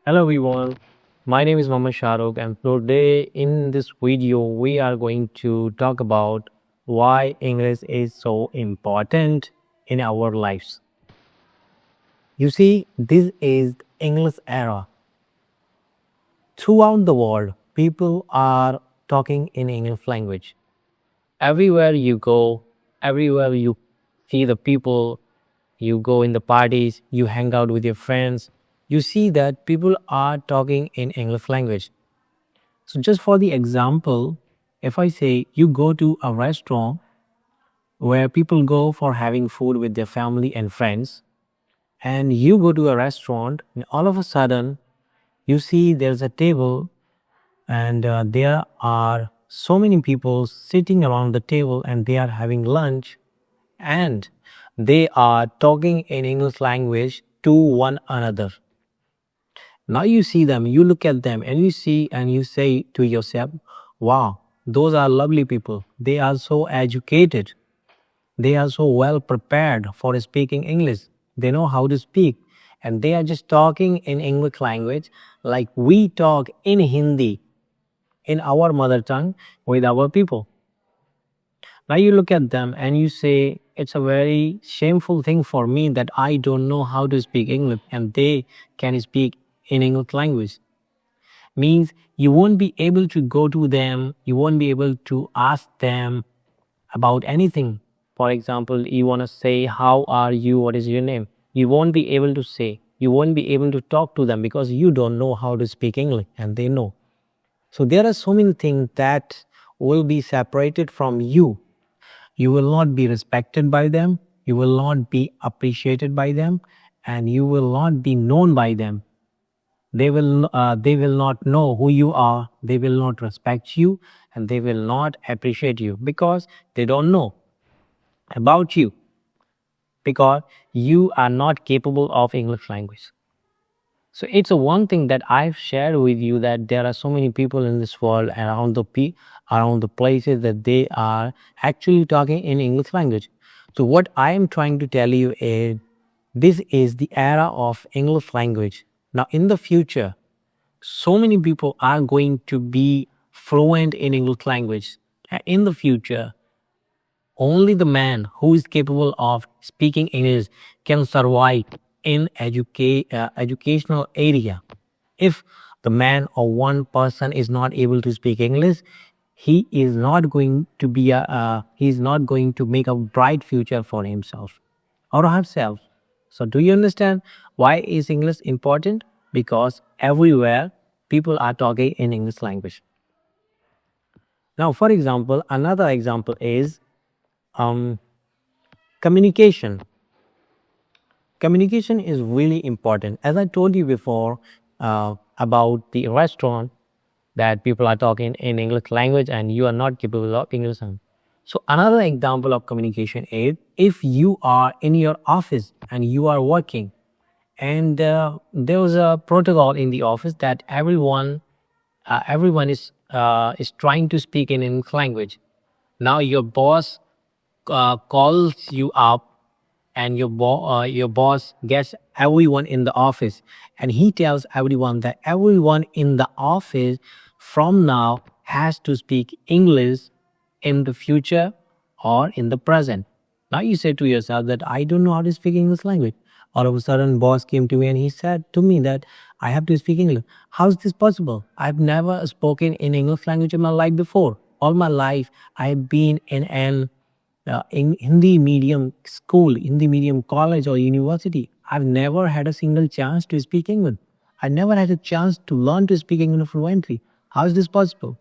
Hello everyone, my name is Mama Shahrukh and today in this video we are going to talk about why English is so important in our lives. You see, this is the English era. Throughout the world, people are talking in English language. Everywhere you go, everywhere you see the people, you go in the parties, you hang out with your friends, you see that people are talking in English language. So, just for the example, if I say you go to a restaurant where people go for having food with their family and friends, and you go to a restaurant, and all of a sudden you see there's a table, and there are so many people sitting around the table, and they are having lunch, and they are talking in English language to one another. Now you see them, you look at them, and you see and you say to yourself, wow, those are lovely people. They are so educated. They are so well prepared for speaking English. They know how to speak. And they are just talking in English language like we talk in Hindi, in our mother tongue, with our people. Now you look at them and you say, it's a very shameful thing for me that I don't know how to speak English and they can speak in English language. Means you won't be able to go to them, you won't be able to ask them about anything. For example, you want to say, how are you? What is your name? You won't be able to say, you won't be able to talk to them because you don't know how to speak English and they know. So there are so many things that will be separated from you. You will not be respected by them, you will not be appreciated by them, and you will not be known by them. They will not know who you are, they will not respect you, and they will not appreciate you because they don't know about you, because you are not capable of English language. So it's a one thing that I've shared with you, that there are so many people in this world around the places that they are actually talking in English language. So what I am trying to tell you is, this is the era of English language. Now in the future, so many people are going to be fluent in English language. In the future, only the man who is capable of speaking English can survive in educational area. If the man or one person is not able to speak English, he is not going to be he is not going to make a bright future for himself or herself. So do you understand why is English important? Because everywhere people are talking in English language. Now, for example, another example is communication. Communication is really important. As I told you before about the restaurant, that people are talking in English language and you are not capable of English language. So another example of communication is, if you are in your office and you are working, and there was a protocol in the office that everyone is trying to speak in English language. Now your boss calls you up, and your boss gets everyone in the office, and he tells everyone that everyone in the office from now has to speak English in the future or in the present. Now you say to yourself that I don't know how to speak English language. All of a sudden, boss came to me and he said to me that I have to speak English. How is this possible? I've never spoken in English language in my life before. All my life, I've been in an in Hindi medium school, Hindi medium college or university. I've never had a single chance to speak English. I never had a chance to learn to speak English fluently. How is this possible?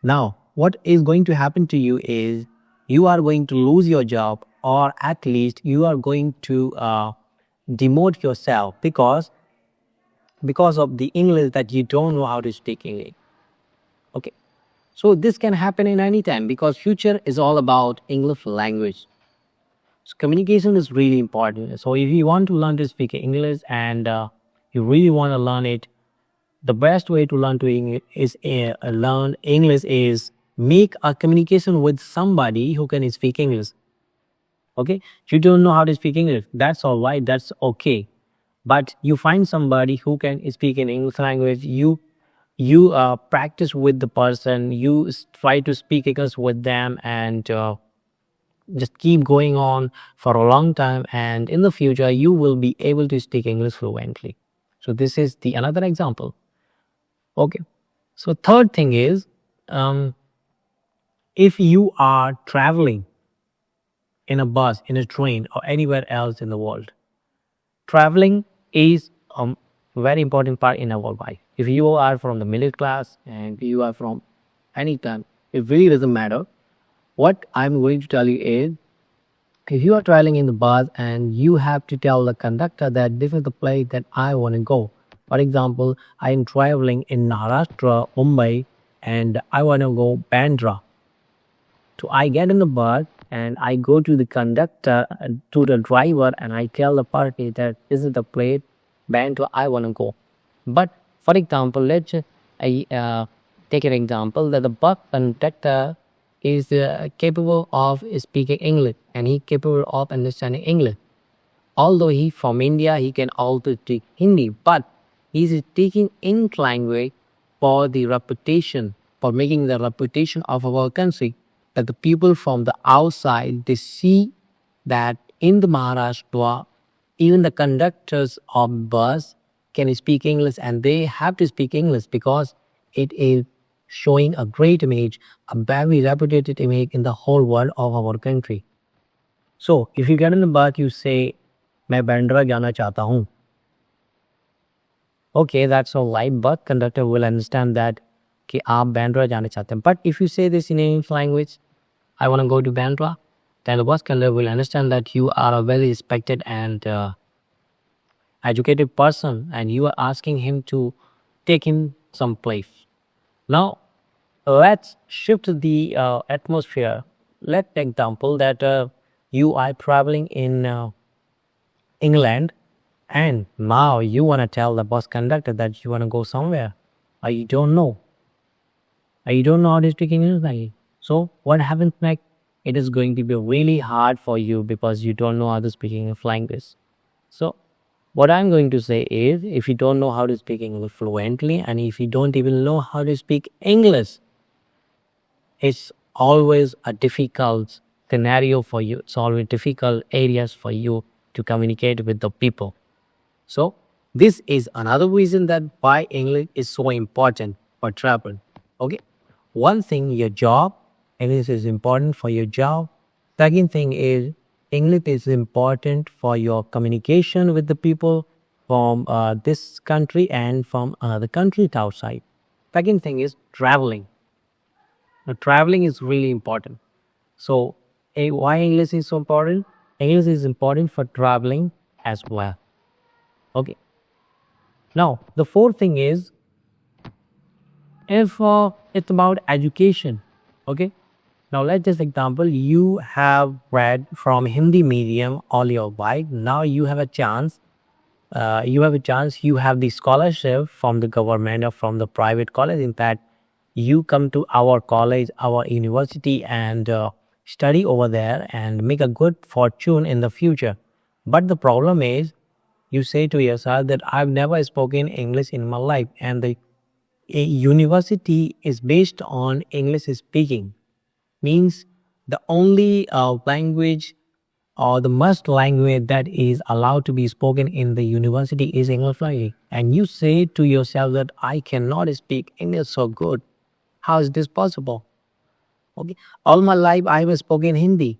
Now, what is going to happen to you is, you are going to lose your job, or at least you are going to demote yourself because of the English that you don't know how to speak English. Okay. So this can happen in any time because future is all about English language. So communication is really important. So if you want to learn to speak English and you really want to learn it, the best way to learn learn English is make a communication with somebody who can speak English. Okay, you don't know how to speak English. That's all right. That's okay. but you find somebody who can speak in English language. You practice with the person, you try to speak English with them, and just keep going on for a long time, and in the future you will be able to speak English fluently. So this is the another example. Okay, so third thing is, um, if you are traveling in a bus, in a train, or anywhere else in the world, traveling is a very important part in our life. If you are from the middle class and you are from any time, it really doesn't matter. What I'm going to tell you is, if you are traveling in the bus and you have to tell the conductor that this is the place that I want to go. For example, I am traveling in Maharashtra, Mumbai, and I want to go Bandra. So I get in the bus and I go to the conductor, to the driver, and I tell the party that this is the place Bandra I want to go. But for example, let's I take an example that the bus conductor is capable of speaking English and he capable of understanding English. Although he from India, he can also speak Hindi, but he is speaking English language for the reputation, for making the reputation of our country, that the people from the outside they see that in the Maharashtra, even the conductors of bus can speak English, and they have to speak English because it is showing a great image, a very reputed image in the whole world of our country. So if you get in the bus, you say, मैं बैंड्रा जाना चाहता हूँ. Okay, that's all right, but conductor will understand that कि आप बैंड्रा जाना चाहते हैं. But if you say this in English language, I want to go to Bandra, then the bus conductor will understand that you are a very respected and educated person and you are asking him to take him some place. Now, let's shift the atmosphere. Let's take example that you are traveling in England, and now you want to tell the bus conductor that you want to go somewhere, or you don't know, how to speak English language. So what happens next? It is going to be really hard for you because you don't know how to speak English language. So what I'm going to say is, if you don't know how to speak English fluently, and if you don't even know how to speak English, it's always a difficult scenario for you. It's always difficult areas for you to communicate with the people. So this is another reason that why English is so important for travel. Okay. One thing, your job, English is important for your job. Second thing is, English is important for your communication with the people from this country and from another country outside. Second thing is traveling. Now, traveling is really important. So, why English is so important? English is important for traveling as well. Okay. Now, the fourth thing is, if it's about education. Okay. Now, let's just example, you have read from Hindi medium all your life. Now you have a chance. You have the scholarship from the government or from the private college. In fact, you come to our college, our university, and study over there and make a good fortune in the future. But the problem is, you say to yourself that I've never spoken English in my life, and the university is based on English speaking. Means the only language or the must language that is allowed to be spoken in the university is English language. And you say to yourself that I cannot speak English so good. How is this possible? Okay. All my life I have spoken Hindi.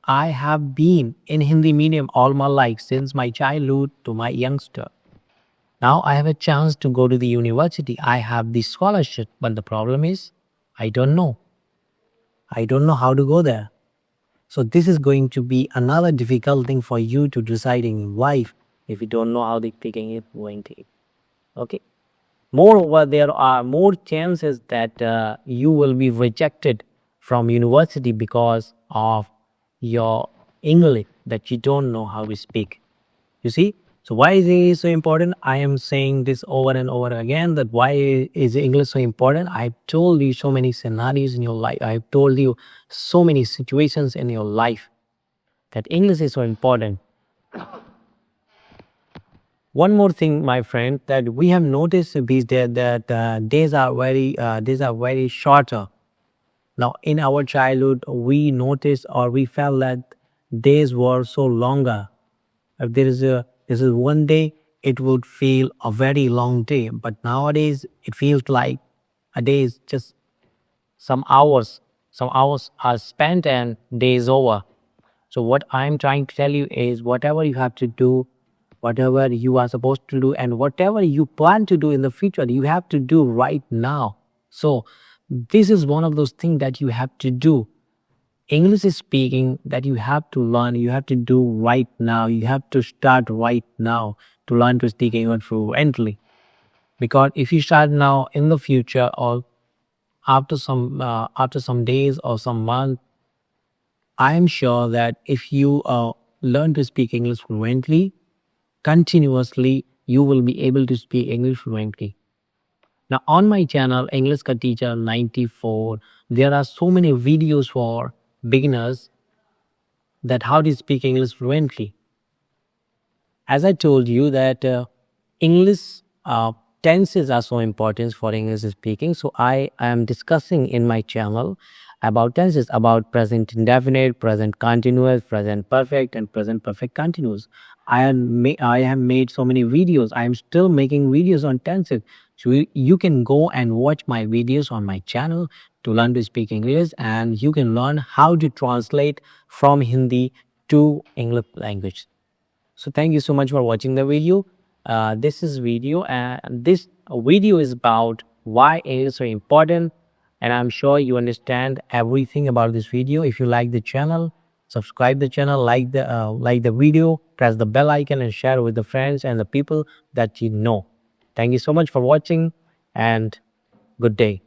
I have been in Hindi medium all my life since my childhood to my youngster. Now I have a chance to go to the university. I have the scholarship, but the problem is I don't know. I don't know how to go there. So this is going to be another difficult thing for you to decide in life if you don't know how the picking is going to. Okay. Moreover, there are more chances that you will be rejected from university because of your English that you don't know how to speak. You see? So why is English so important? I am saying this over and over again, that why is English so important? I've told you so many scenarios in your life. I've told you so many situations in your life that English is so important. One more thing, my friend, that we have noticed these days that days are very shorter. Now, in our childhood, we noticed or we felt that days were so longer. If there is a this is one day, it would feel a very long day. But nowadays, it feels like a day is just some hours. Some hours are spent and day is over. So what I'm trying to tell you is whatever you have to do, whatever you are supposed to do, and whatever you plan to do in the future, you have to do right now. So this is one of those things that you have to do. English is speaking that you have to learn, you have to do right now. You have to start right now to learn to speak English fluently. Because if you start now in the future or after some days or some months, I am sure that if you learn to speak English fluently, continuously, you will be able to speak English fluently. Now, on my channel, English Ka Teacher 94, there are so many videos for beginners that how to speak English fluently. As I told you that English tenses are so important for English speaking. So I am discussing in my channel about tenses, about present indefinite, present continuous, present perfect, and present perfect continuous. I have made so many videos. I am still making videos on tenses. So you can go and watch my videos on my channel to learn to speak English, and you can learn how to translate from Hindi to English language. So thank you so much for watching the video. This video is about why English is important, and I'm sure you understand everything about this video. If you like the channel, subscribe the channel, like the video, press the bell icon, and share with the friends and the people that you know. Thank you so much for watching, and good day.